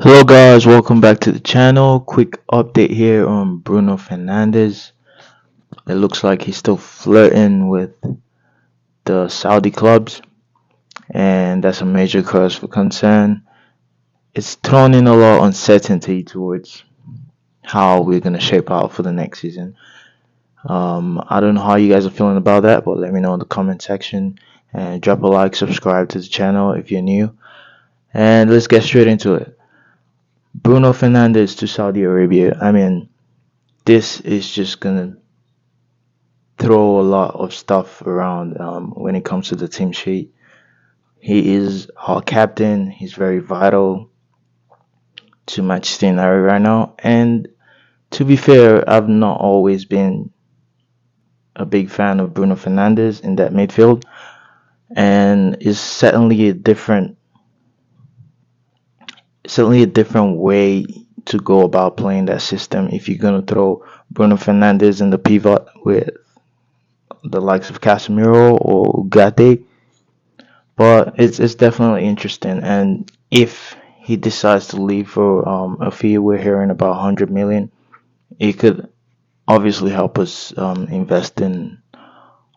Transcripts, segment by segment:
Hello guys, welcome back to the channel. Quick update here on Bruno Fernandes. It looks like he's still flirting with the Saudi clubs, and that's a major cause for concern. It's thrown in a lot of uncertainty towards how we're gonna shape out for the next season. I don't know how you guys are feeling about that, but let me know in the comment section and drop a like, subscribe to the channel if you're new, and let's get straight into it. Bruno Fernandes to Saudi Arabia. I mean, this is just gonna throw a lot of stuff around when it comes to the team sheet. He is our captain. He's very vital to Manchester United right now. And to be fair, I've not always been a big fan of Bruno Fernandes in that midfield, and it's certainly a different way to go about playing that system. If you're gonna throw Bruno Fernandes in the pivot with the likes of Casemiro or Ugarte, but it's definitely interesting. And if he decides to leave for a fee, we're hearing about 100 million. It could obviously help us invest in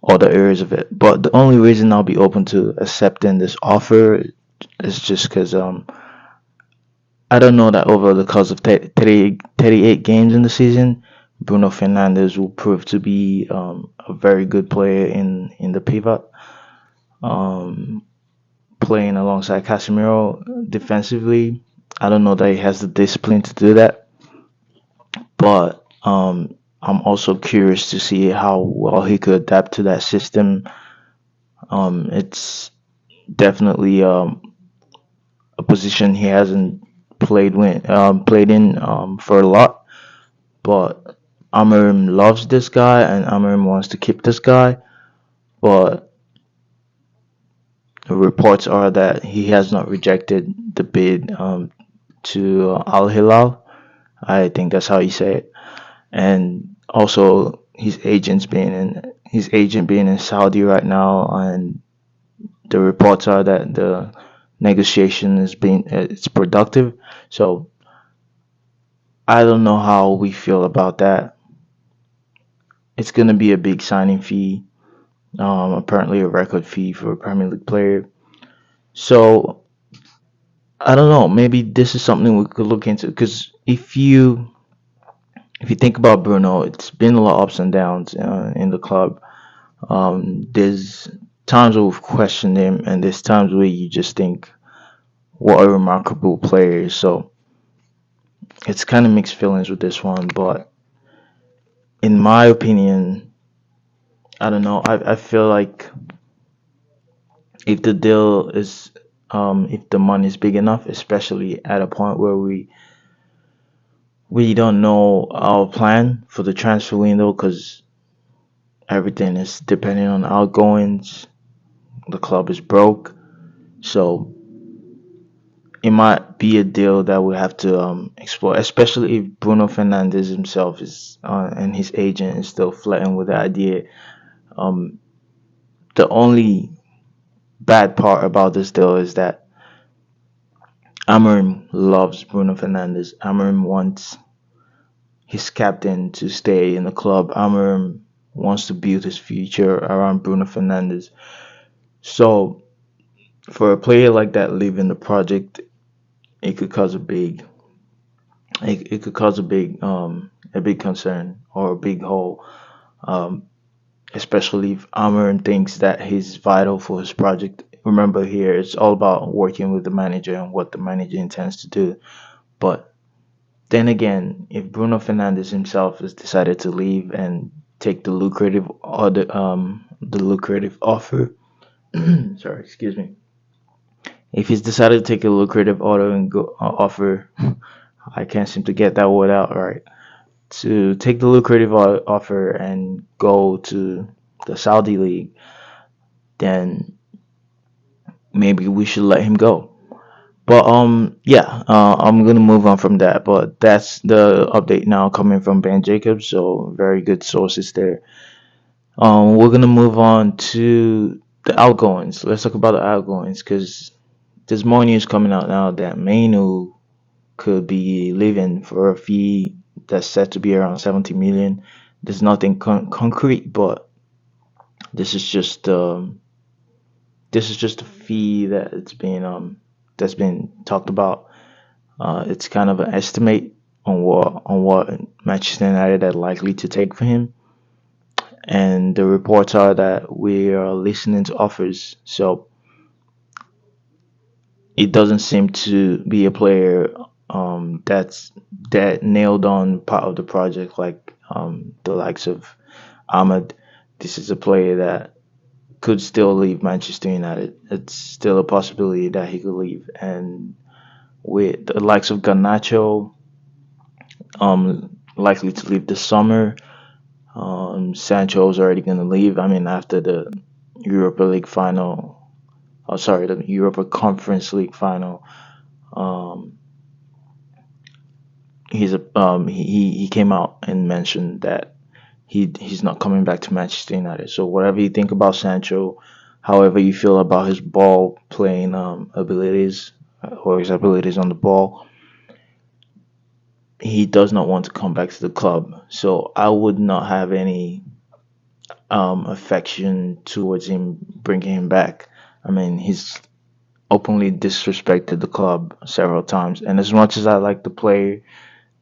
other areas of it. But the only reason I'll be open to accepting this offer is just because I don't know that over the course of 38 games in the season, Bruno Fernandes will prove to be a very good player in the pivot. Um, Playing alongside Casemiro defensively. I don't know that he has the discipline to do that, but I'm also curious to see how well he could adapt to that system. It's definitely a position he hasn't played in for a lot, but Amarim loves this guy and Amarim wants to keep this guy, but the reports are that he has not rejected the bid to Al Hilal. I think that's how you say it. And also his agent being in Saudi right now, and the reports are that the negotiation is being it's productive. So I don't know how we feel about that. It's gonna be a big signing fee, apparently a record fee for a Premier League player. So I don't know. Maybe this is something we could look into because if you think about Bruno, it's been a lot of ups and downs in the club. There's times where we've questioned him, and there's times where you just think, what a remarkable player. So it's kind of mixed feelings with this one. But in my opinion, I don't know. I feel like if the deal is, if the money is big enough, especially at a point where we don't know our plan for the transfer window because everything is depending on outgoings. The club is broke, so it might be a deal that we have to explore, especially if Bruno Fernandes himself is and his agent is still flirting with the idea. Um, the only bad part about this deal is that Amorim loves Bruno Fernandes. Amorim wants his captain to stay in the club. Amorim wants to build his future around Bruno Fernandes. So for a player like that leaving the project, it could cause it could cause a big concern or a big hole, um, especially if Amarin thinks that he's vital for his project. Remember, here it's all about working with the manager and what the manager intends to do. But then again, if Bruno Fernandes himself has decided to leave and take the lucrative offer, sorry, excuse me. If he's decided to take a lucrative offer, I can't seem to get that word out right. To take the lucrative offer and go to the Saudi league, then maybe we should let him go. But yeah, I'm gonna move on from that. But that's the update now coming from Ben Jacobs, so very good sources there. We're gonna move on to the outgoings. Let's talk about the outgoings because there's more news coming out now that Mainu could be leaving for a fee that's set to be around 70 million. There's nothing concrete, but this is just a fee that's been talked about. It's kind of an estimate on what Manchester United are likely to take for him, and the reports are that we are listening to offers. So it doesn't seem to be a player that nailed on part of the project like the likes of Ahmed. This is a player that could still leave Manchester United. It's still a possibility that he could leave, and with the likes of Garnacho likely to leave this summer. Sancho's already going to leave. I mean, after the Europa League final. Oh, sorry, the Europa Conference League final. Um, he came out and mentioned that he's not coming back to Manchester United. So whatever you think about Sancho, however you feel about his ball playing abilities or his abilities on the ball, he does not want to come back to the club. So I would not have any affection towards him bringing him back. I mean, he's openly disrespected the club several times, and as much as I like the player,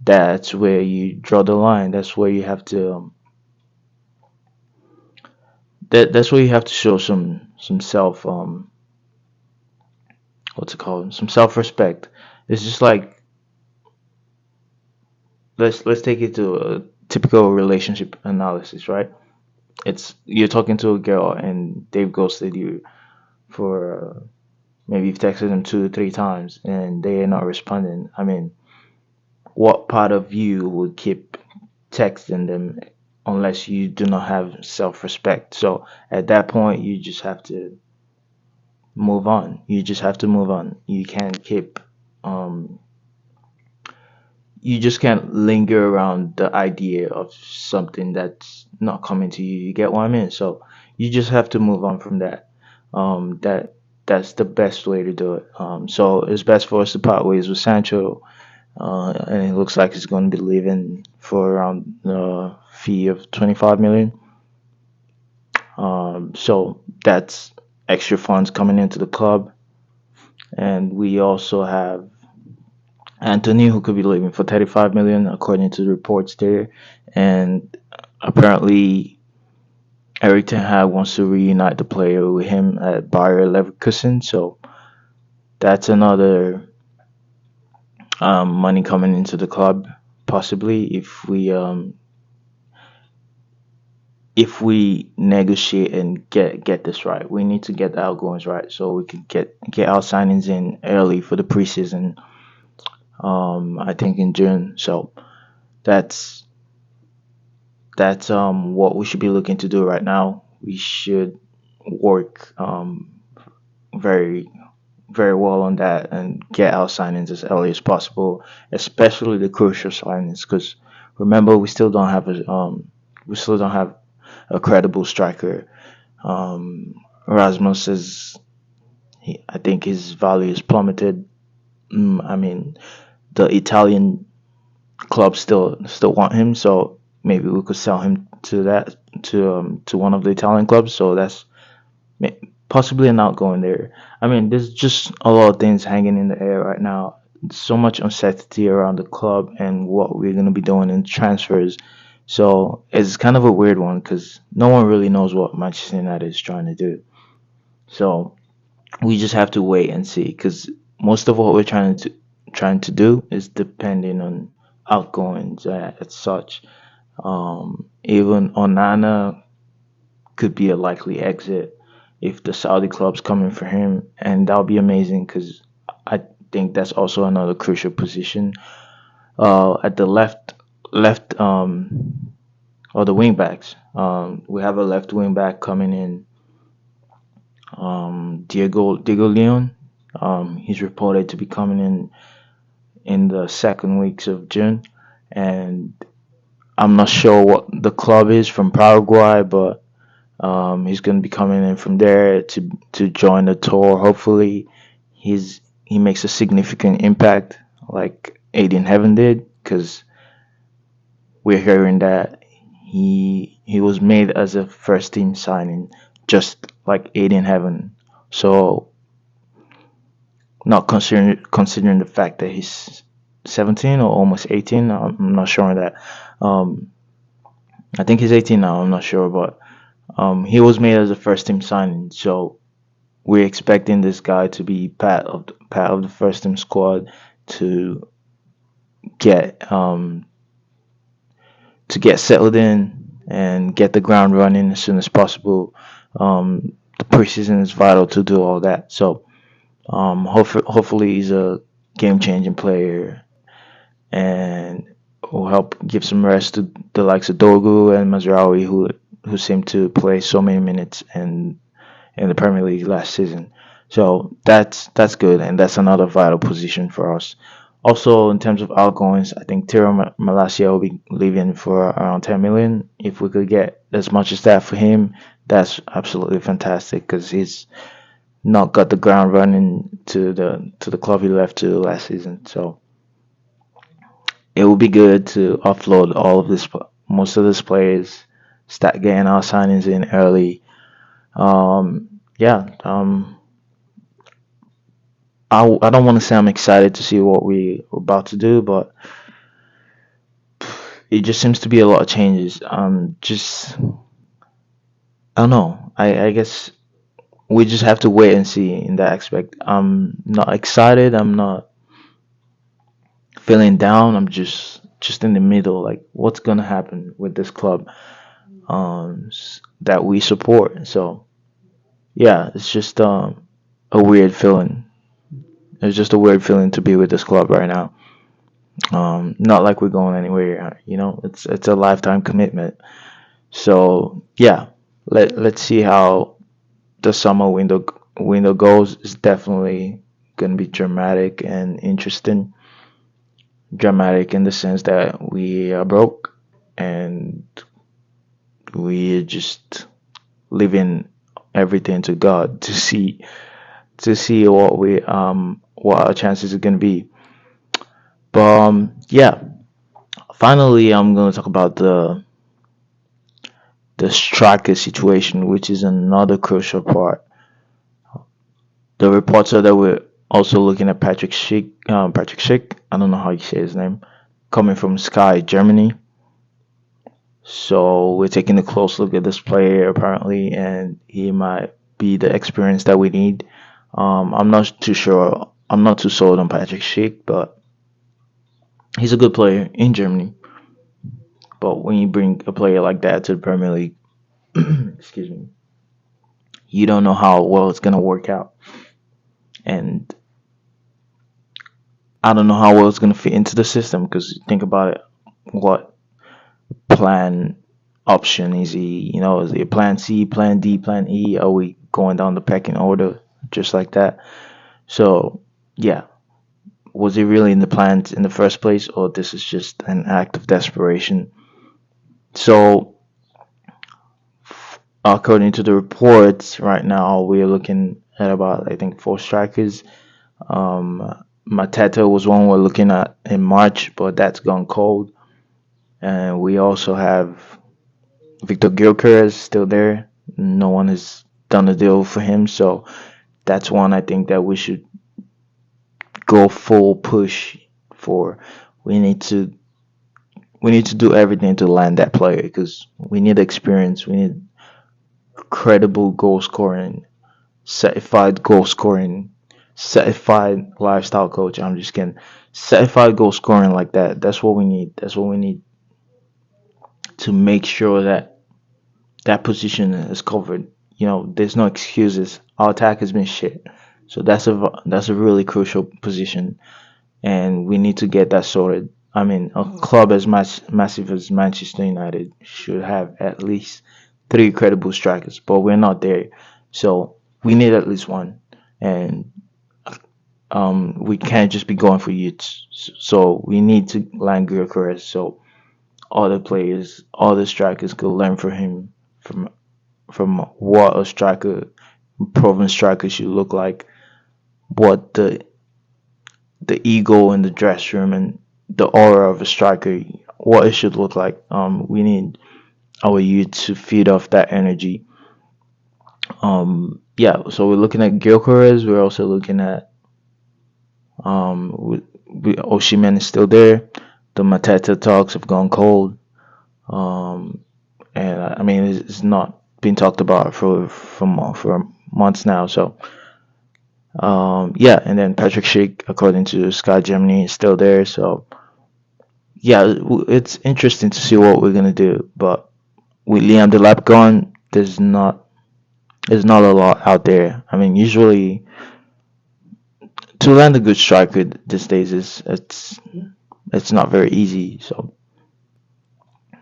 that's where you draw the line. That's where you have to that's where you have to show some self what's it called, some self respect. It's just like let's take it to a typical relationship analysis, right? It's you're talking to a girl and they've ghosted you for maybe you've texted them 2 or 3 times and they are not responding. I mean, what part of you would keep texting them unless you do not have self-respect? So at that point, you just have to move on. You just have to move on. You can't keep um you just can't linger around the idea of something that's not coming to you. You get what I mean? So you just have to move on from that. That's the best way to do it. So it's best for us to part ways with Sancho, and it looks like he's going to be leaving for around a fee of 25 million. So that's extra funds coming into the club, and we also have Anthony, who could be leaving for 35 million, according to the reports there. And apparently, Eric Ten Hag wants to reunite the player with him at Bayer Leverkusen. So that's another money coming into the club, possibly if we negotiate and get this right. We need to get the outgoings right so we can get our signings in early for the preseason. I think in June. So that's that's what we should be looking to do right now. We should work very very well on that and get our signings as early as possible, especially the crucial signings. Because remember, we still don't have a credible striker. Rasmus is, I think his value is plummeted. I mean, the Italian clubs still want him, so maybe we could sell him to one of the Italian clubs. So that's possibly an outgoing there. I mean, there's just a lot of things hanging in the air right now. So much uncertainty around the club and what we're gonna be doing in transfers. So it's kind of a weird one because no one really knows what Manchester United is trying to do. So we just have to wait and see because most of what we're trying to do is depending on outgoings as such. Even Onana could be a likely exit if the Saudi club's coming for him, and that'll be amazing because I think that's also another crucial position. At the left or the wing backs, we have a left wing back coming in, Diego Leon. He's reported to be coming in the second weeks of June, and I'm not sure what the club is from Paraguay, but he's going to be coming in from there to join the tour. Hopefully, he makes a significant impact, like Aiden Heaven did, because we're hearing that he was made as a first team signing, just like Aiden Heaven. So not considering the fact that he's 17 or almost 18. I'm not sure on that. Um, I think he's 18 now. I'm not sure, but he was made as a first team signing. So we're expecting this guy to be part of the first team squad to get settled in and get the ground running as soon as possible. The preseason is vital to do all that. So hopefully he's a game changing player and will help give some rest to the likes of Dogu and Mazraoui, who seem to play so many minutes in the Premier League last season. So that's good, and that's another vital position for us. Also, in terms of outgoings, I think Tiro Malacia will be leaving for around 10 million. If we could get as much as that for him, that's absolutely fantastic because he's not got the ground running to the club he left to last season. So it would be good to offload all of this, most of these players, start getting our signings in early. Yeah, I don't want to say I'm excited to see what we're about to do, but it just seems to be a lot of changes. Just I don't know. I guess we just have to wait and see in that aspect. I'm not excited. I'm not feeling down. I'm just in the middle. Like, what's gonna happen with this club that we support? So yeah, it's just a weird feeling. It's just a weird feeling to be with this club right now. Not like we're going anywhere. It's a lifetime commitment. So yeah, let's see how the summer window goes. It's definitely gonna be dramatic and interesting. Dramatic in the sense that we are broke and we just leaving everything to God to see what our chances are gonna be. But yeah, finally I'm gonna talk about the striker situation, which is another crucial part. The reports are that we're also looking at Patrick Schick. Patrick Schick, I don't know how you say his name, coming from Sky Germany. So we're taking a close look at this player apparently, and he might be the experience that we need. I'm not too sure. I'm not too sold on Patrick Schick, but he's a good player in Germany. But when you bring a player like that to the Premier League, excuse me, you don't know how well it's gonna work out, and I don't know how well it's gonna fit into the system. Because think about it, what plan option is he? Is it plan C, plan D, plan E? Are we going down the pecking order just like that? So yeah, was he really in the plans in the first place, or this is just an act of desperation? So according to the reports, right now we're looking at about I think four strikers. Mateta was one we're looking at in March, but that's gone cold. And we also have Victor Gilchrist still there. No one has done a deal for him, so that's one I think that we should go full push for. We need to we need to do everything to land that player because we need experience. We need credible goal scoring, certified goal scoring, certified lifestyle coach. I'm just kidding. Certified goal scoring like that. That's what we need. That's what we need to make sure that that position is covered. There's no excuses. Our attack has been shit. So that's a really crucial position, and we need to get that sorted. I mean, a club as massive as Manchester United should have at least three credible strikers, but we're not there. So we need at least one, and we can't just be going for youths. So we need to land Gyökeres so other players, other strikers could learn from him, from what a striker, proven striker should look like, what the ego in the dressing room and the aura of a striker, what it should look like. We need our youth to feed off that energy. Yeah, so we're looking at Gyökeres. We're also looking at Oshimen is still there. The Mateta talks have gone cold. Um, and I mean it's not been talked about for months now. So yeah, and then Patrick Schick, according to Sky Germany, is still there. So yeah, it's interesting to see what we're gonna do. But with Liam Delap gone, there's not a lot out there. I mean, usually to land a good striker these days is it's not very easy. So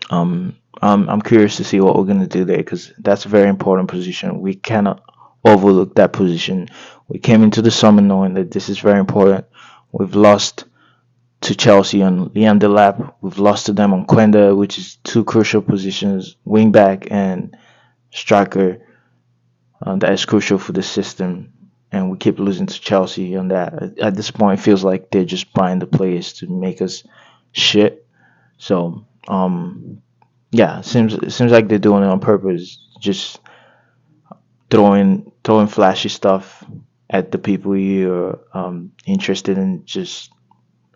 I'm curious to see what we're gonna do there because that's a very important position. We cannot overlook that position. We came into the summer knowing that this is very important. We've lost to Chelsea on Liam Delap. We've lost to them on Quenda, which is two crucial positions, wing back and striker. That is crucial for the system. And we keep losing to Chelsea on that. At this point, it feels like they're just buying the players to make us shit. So, yeah, it seems like they're doing it on purpose, just throwing flashy stuff at the people you're interested in, just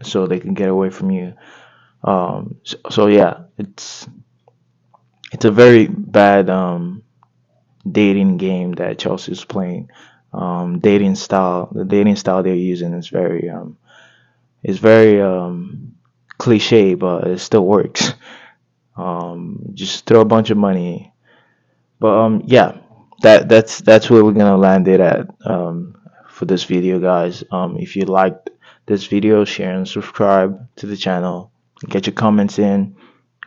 so they can get away from you. So yeah, it's a very bad dating game that Chelsea's playing. The dating style they're using is very cliche, but it still works. Just throw a bunch of money. But yeah, that's where we're gonna land it at for this video, guys. If you liked this video, share and subscribe to the channel. Get your comments in.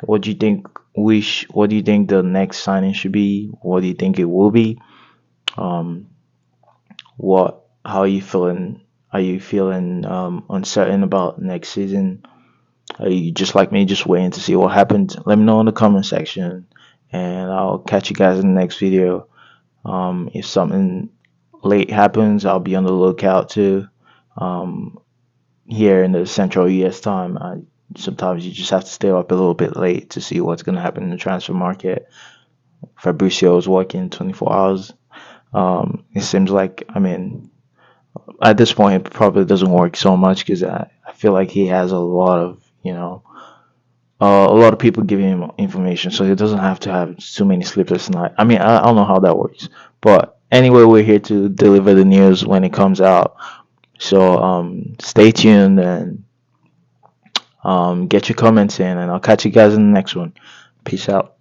What do you think what do you think the next signing should be? What do you think it will be? Um, what how are you feeling? Are you feeling uncertain about next season? Are you just like me, just waiting to see what happens? Let me know in the comment section, and I'll catch you guys in the next video. If something late happens, I'll be on the lookout too. Um, Here in the Central US time, sometimes you just have to stay up a little bit late to see what's going to happen in the transfer market. Fabricio is working 24 hours. It seems like, I mean, at this point, it probably doesn't work so much because I feel like he has a lot of, a lot of people giving him information, so he doesn't have to have too many sleepless nights. I mean, I don't know how that works, but anyway, we're here to deliver the news when it comes out. So stay tuned and get your comments in, and I'll catch you guys in the next one. Peace out.